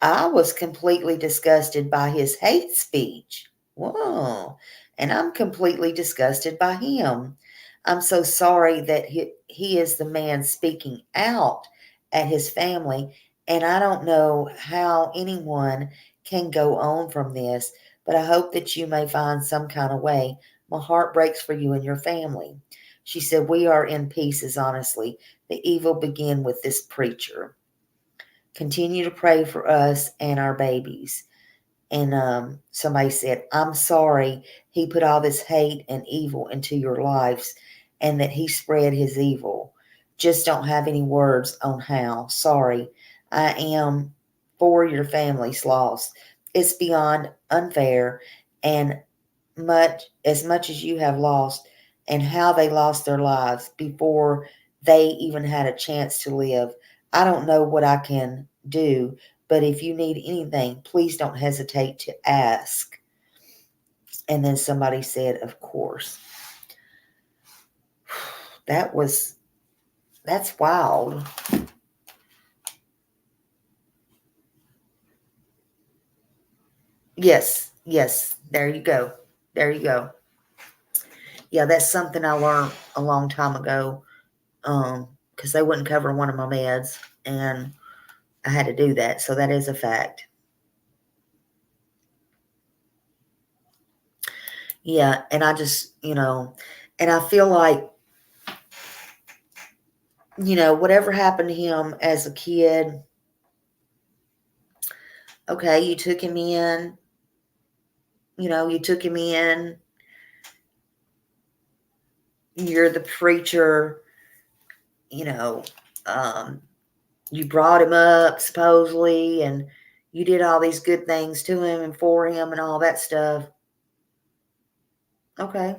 I was completely disgusted by his hate speech." Whoa. "And I'm completely disgusted by him. I'm so sorry that he is the man speaking out at his family, and I don't know how anyone can go on from this, but I hope that you may find some kind of way. My heart breaks for you and your family." She said, "We are in pieces, honestly. The evil began with this preacher. Continue to pray for us and our babies." And somebody said, "I'm sorry he put all this hate and evil into your lives and that he spread his evil. Just don't have any words on how. Sorry. I am for your family's loss. It's beyond unfair, and as much as you have lost and how they lost their lives before they even had a chance to live. I don't know what I can do, but if you need anything, please don't hesitate to ask." And then somebody said, "Of course." That's wild. Yes, there you go. Yeah, that's something I learned a long time ago, because they wouldn't cover one of my meds, and I had to do that. So that is a fact. Yeah, and I just, and I feel like, whatever happened to him as a kid, okay, you took him in, you're the preacher, you brought him up supposedly, and you did all these good things to him and for him and all that stuff. Okay.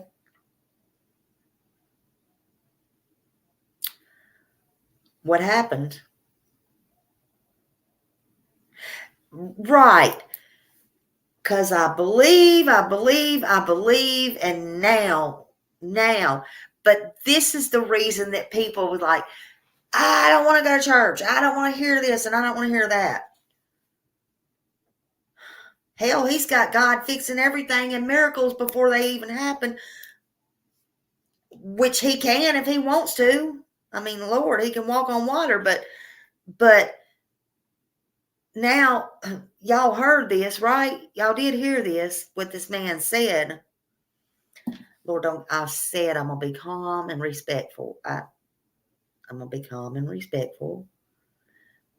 What happened? Right. Because I believe, and now, but this is the reason that people would like, I don't want to go to church. I don't want to hear this, and I don't want to hear that. Hell, he's got God fixing everything and miracles before they even happen, which he can if he wants to. I mean, Lord, he can walk on water, but now y'all heard this, right? Y'all did hear this, what this man said. Lord, I said I'm going to be calm and respectful. I'm going to be calm and respectful.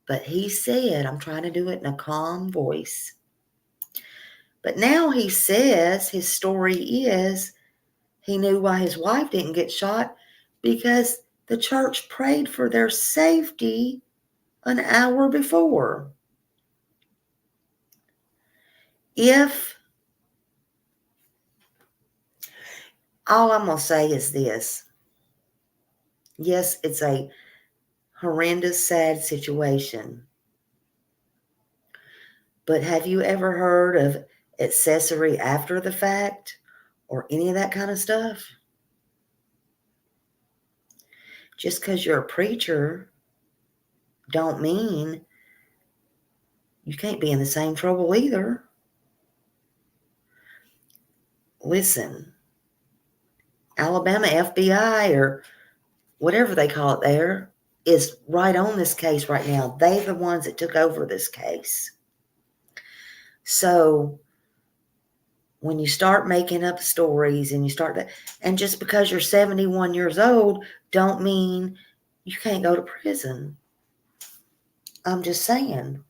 But he said, I'm trying to do it in a calm voice. But now he says his story is he knew why his wife didn't get shot, because the church prayed for their safety an hour before. All I'm going to say is this. Yes, it's a horrendous, sad situation. But have you ever heard of accessory after the fact or any of that kind of stuff? Just because you're a preacher don't mean you can't be in the same trouble either. Listen, Alabama FBI or whatever they call it there is right on this case right now. They're the ones that took over this case. So when you start making up stories and you start that, and just because you're 71 years old don't mean you can't go to prison. I'm just saying,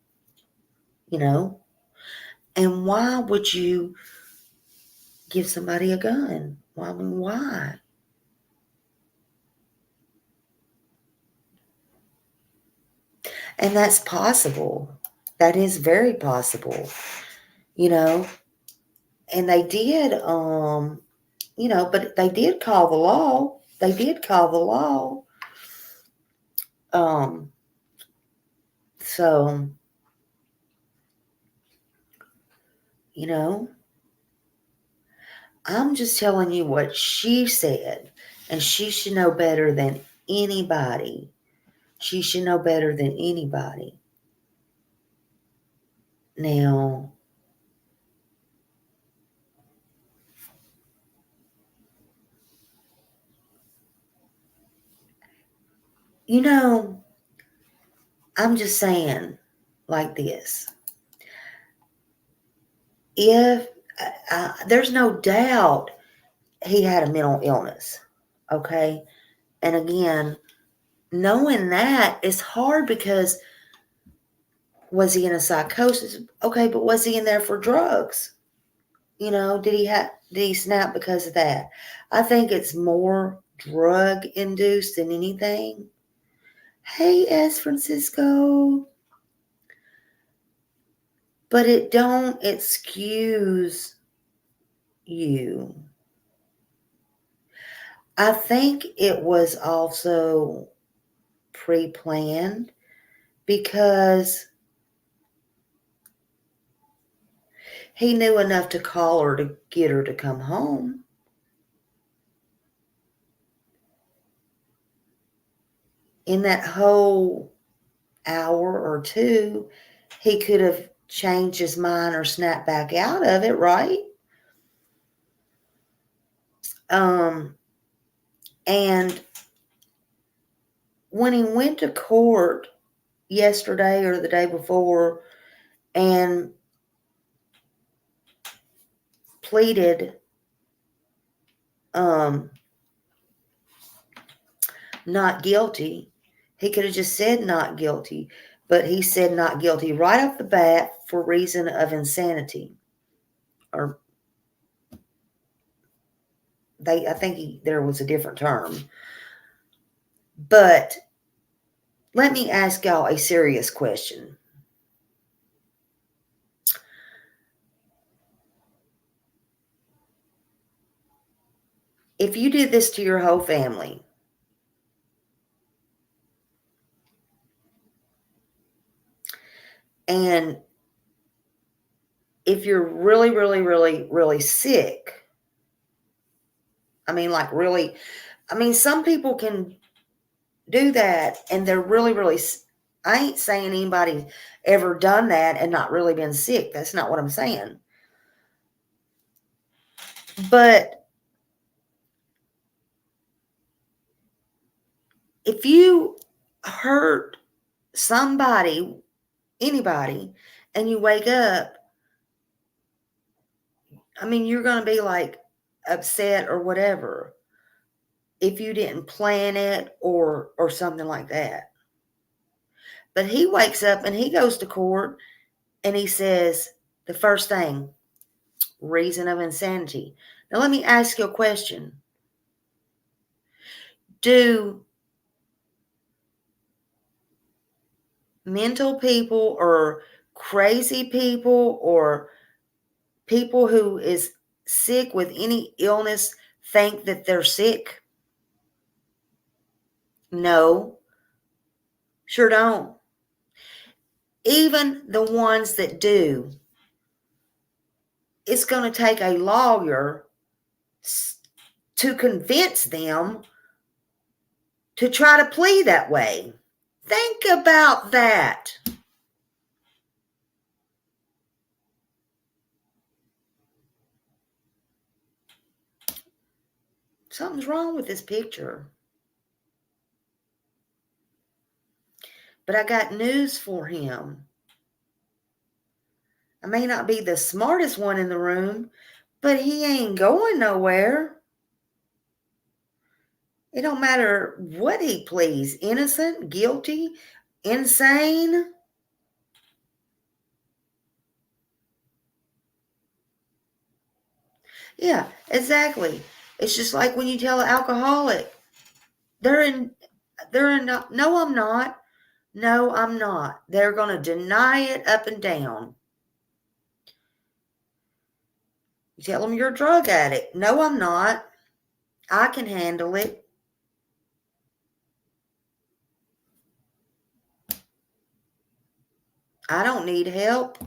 and why would you give somebody a gun? Why? And that's possible. That is very possible, and they did, but they did call the law. They did call the law. So, I'm just telling you what she said, and she should know better than anybody. She should know better than anybody. Now, I'm just saying like this. If there's no doubt he had a mental illness, okay? And again, knowing that is hard because was he in a psychosis? Okay, but was he in there for drugs? Did he snap because of that? I think it's more drug induced than anything. Hey, S. Francisco. But it don't excuse you. I think it was also pre-planned because he knew enough to call her to get her to come home. In that whole hour or two, he could have changed his mind or snapped back out of it, right? And when he went to court yesterday or the day before and pleaded not guilty, he could have just said not guilty, but he said not guilty right off the bat for reason of insanity. Or I think there was a different term. But let me ask y'all a serious question. If you did this to your whole family, and if you're really, really, really, really sick, some people can do that and they're really, really, I ain't saying anybody ever done that and not really been sick. That's not what I'm saying. But if you hurt somebody, anybody, and you wake up, you're going to be like upset or whatever if you didn't plan it or something like that. But he wakes up and he goes to court and he says the first thing, reason of insanity. Now let me ask you a question. Do mental people or crazy people or people who is sick with any illness think that they're sick? No, sure don't. Even the ones that do, it's going to take a lawyer to convince them to try to plead that way. Think about that. Something's wrong with this picture. But I got news for him. I may not be the smartest one in the room, but he ain't going nowhere. It don't matter what he pleads, innocent, guilty, insane. Yeah, exactly. It's just like when you tell an alcoholic, no, I'm not. No, I'm not. They're going to deny it up and down. You tell them you're a drug addict. No, I'm not. I can handle it. I don't need help.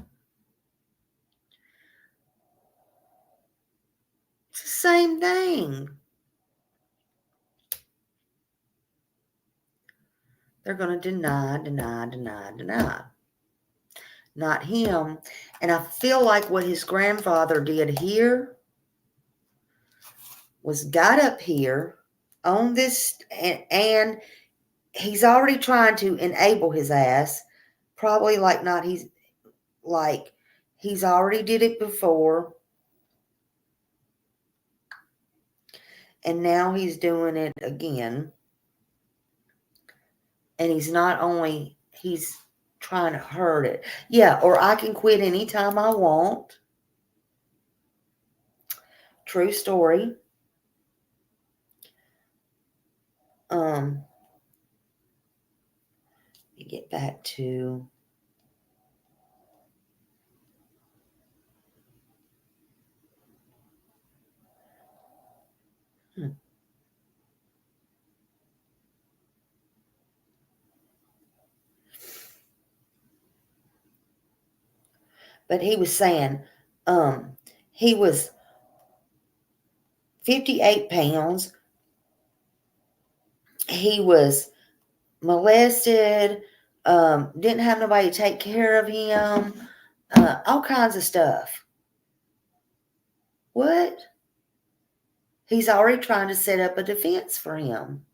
It's the same thing. They're going to deny. Not him. And I feel like what his grandfather did here was got up here on this, and he's already trying to enable his ass. Probably he's already did it before. And now he's doing it again. And he's trying to hurt it. Yeah, or I can quit anytime I want. True story. Let me get back to But he was saying he was 58 pounds. He was molested, didn't have nobody to take care of him, all kinds of stuff. What? He's already trying to set up a defense for him.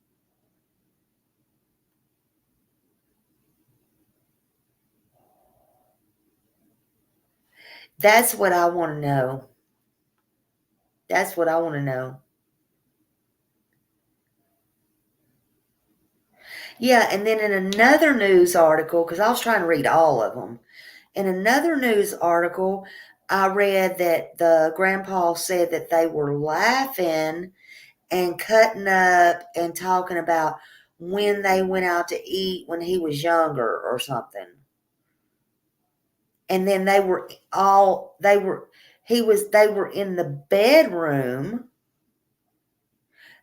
That's what I want to know. That's what I want to know. Yeah, and then in another news article, because I was trying to read all of them, in another news article, I read that the grandpa said that they were laughing and cutting up and talking about when they went out to eat when he was younger or something. And then they were in the bedroom.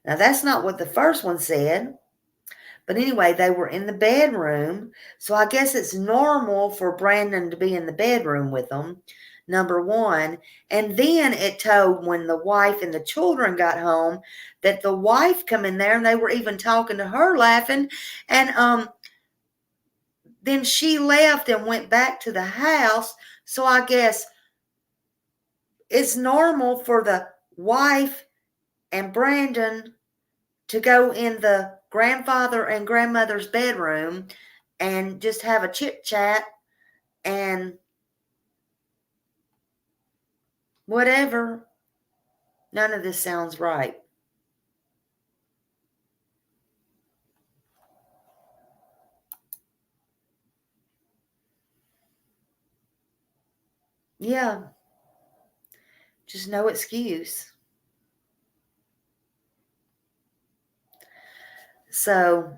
Now that's not what the first one said. But anyway, they were in the bedroom. So I guess it's normal for Brandon to be in the bedroom with them, number one. And then it told when the wife and the children got home that the wife come in there and they were even talking to her, laughing. And then she left and went back to the house. So I guess it's normal for the wife and Brandon to go in the grandfather and grandmother's bedroom and just have a chit chat and whatever. None of this sounds right. Yeah. Just no excuse. So,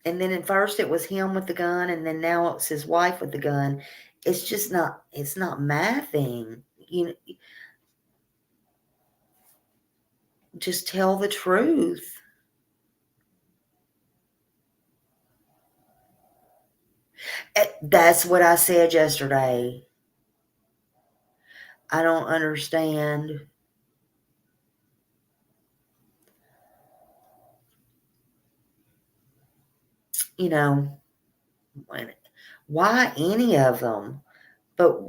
and then at first it was him with the gun, and then now it's his wife with the gun. It's just not, it's not mathing. Just tell the truth. That's what I said yesterday. I don't understand. Why any of them? But,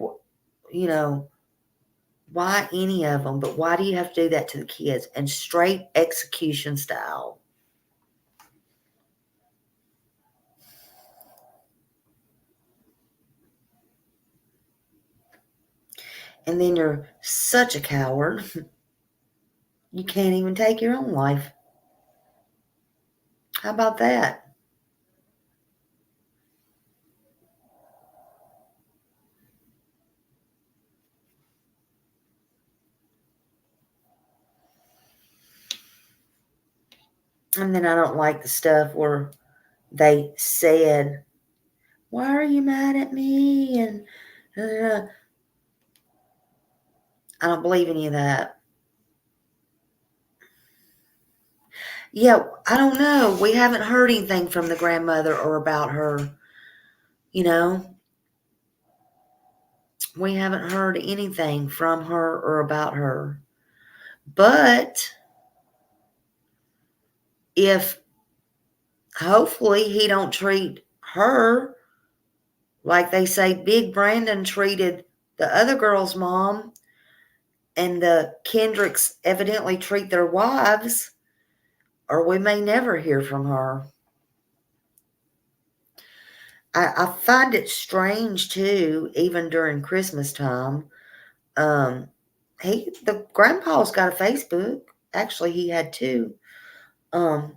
why any of them? But why do you have to do that to the kids? And straight execution style. And then you're such a coward. You can't even take your own life. How about that? And then I don't like the stuff where they said, why are you mad at me? And I don't believe any of that. Yeah, I don't know. We haven't heard anything from the grandmother or about her. You know, we haven't heard anything from her or about her. But if hopefully he don't treat her like they say Big Brandon treated the other girl's mom, and the Kendricks evidently treat their wives, or we may never hear from her. I find it strange too, even during Christmas time. The grandpa's got a Facebook. Actually, he had two. I've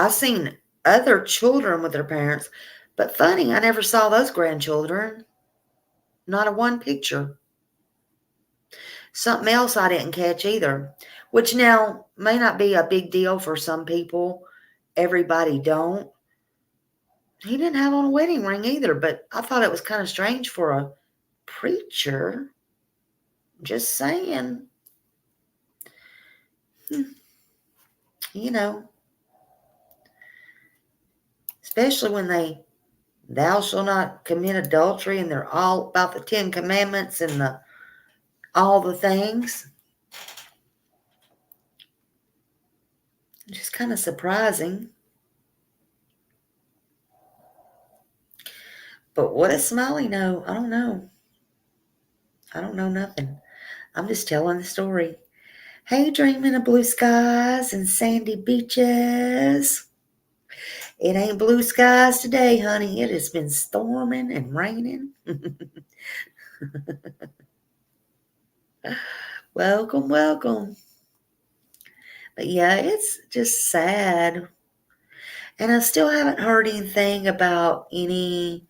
seen other children with their parents, but funny, I never saw those grandchildren. Not a one picture. Something else I didn't catch either, which now may not be a big deal for some people. Everybody don't. He didn't have on a wedding ring either, but I thought it was kind of strange for a preacher. Just saying. You know, especially when thou shalt not commit adultery, and they're all about the 10 Commandments and all the things. Just kind of surprising. But what does Smiley know? I don't know. I don't know nothing. I'm just telling the story. Hey, dreaming of blue skies and sandy beaches. It ain't blue skies today, honey. It has been storming and raining. Welcome, welcome. But yeah, it's just sad. And I still haven't heard anything about any